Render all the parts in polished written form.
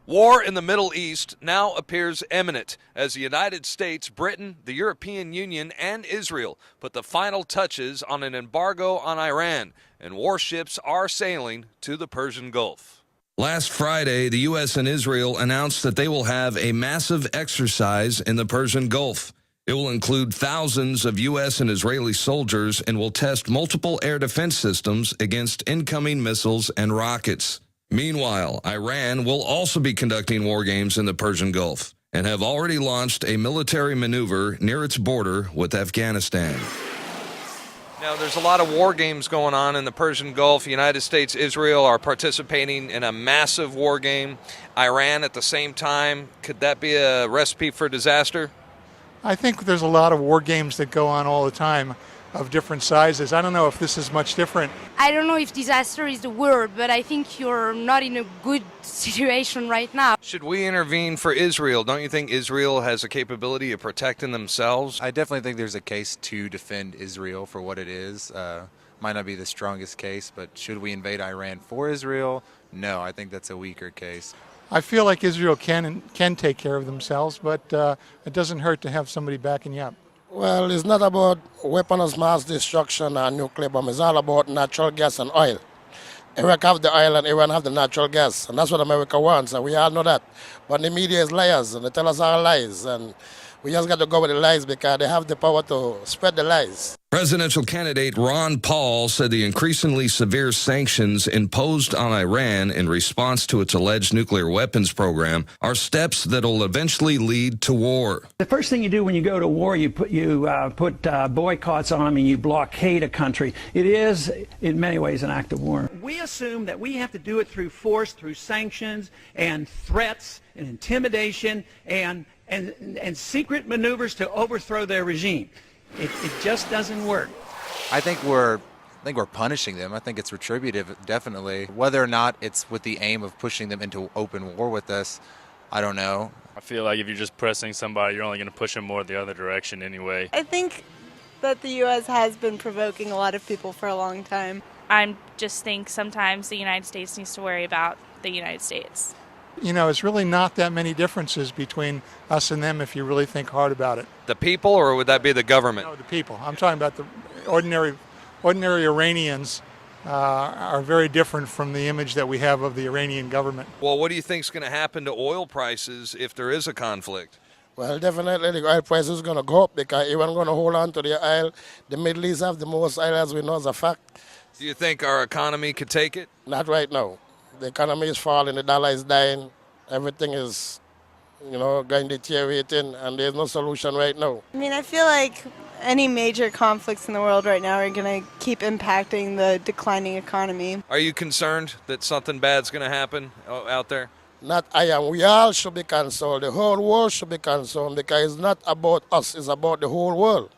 War in the Middle East now appears imminent as the United States, Britain, the European Union, and Israel put the final touches on an embargo on Iran, and warships are sailing to the Persian Gulf. Last Friday, the U.S. and Israel announced that they will have a massive exercise in the Persian Gulf. It will include thousands of U.S. and Israeli soldiers and will test multiple air defense systems against incoming missiles and rockets. Meanwhile, Iran will also be conducting war games in the Persian Gulf and have already launched a military maneuver near its border with Afghanistan. Now, there's a lot of war games going on in the Persian Gulf. The United States, Israel are participating in a massive war game. Iran at the same time. Could that be a recipe for disaster? I think there's a lot of war games that go on all the time of different sizes. I don't know if this is much different. I don't know if disaster is the word, but I think you're not in a good situation right now. Should we intervene for Israel? Don't you think Israel has a capability of protecting themselves? I definitely think there's a case to defend Israel for what it is. Might not be the strongest case, but should we invade Iran for Israel? No, I think that's a weaker case. I feel like Israel can take care of themselves, but it doesn't hurt to have somebody backing you up. Well, it's not about weapons of mass destruction or nuclear bomb. It's all about natural gas and oil. Iraq have the oil and Iran have the natural gas, and that's what America wants, and we all know that. But the media is liars, and they tell us all lies, and we just got to go with the lies because they have the power to spread the lies. Presidential candidate Ron Paul said the increasingly severe sanctions imposed on Iran in response to its alleged nuclear weapons program are steps that will eventually lead to war. The first thing you do when you go to war, you put boycotts on them and you blockade a country. It is, in many ways, an act of war. We assume that we have to do it through force, through sanctions and threats and intimidation and secret maneuvers to overthrow their regime. It just doesn't work. I think we're punishing them. I think it's retributive, definitely. Whether or not it's with the aim of pushing them into open war with us, I don't know. I feel like if you're just pressing somebody, you're only going to push them more the other direction anyway. I think that the U.S. has been provoking a lot of people for a long time. I just think sometimes the United States needs to worry about the United States. You know, it's really not that many differences between us and them if you really think hard about it. The people, or would that be the government? No, the people. I'm talking about the ordinary Iranians are very different from the image that we have of the Iranian government. Well, what do you think is going to happen to oil prices if there is a conflict? Well, definitely the oil price is going to go up because Iran going to hold on to the oil. The Middle East have the most oil, as we know, as a fact. Do you think our economy could take it? Not right now. The economy is falling, the dollar is dying, everything is, going deteriorating, and there's no solution right now. I mean, I feel like any major conflicts in the world right now are going to keep impacting the declining economy. Are you concerned that something bad's going to happen out there? Not I am. We all should be concerned. The whole world should be concerned because it's not about us, it's about the whole world.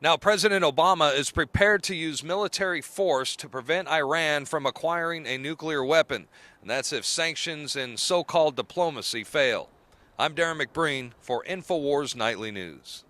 Now, President Obama is prepared to use military force to prevent Iran from acquiring a nuclear weapon, and that's if sanctions and so-called diplomacy fail. I'm Darren McBreen for InfoWars Nightly News.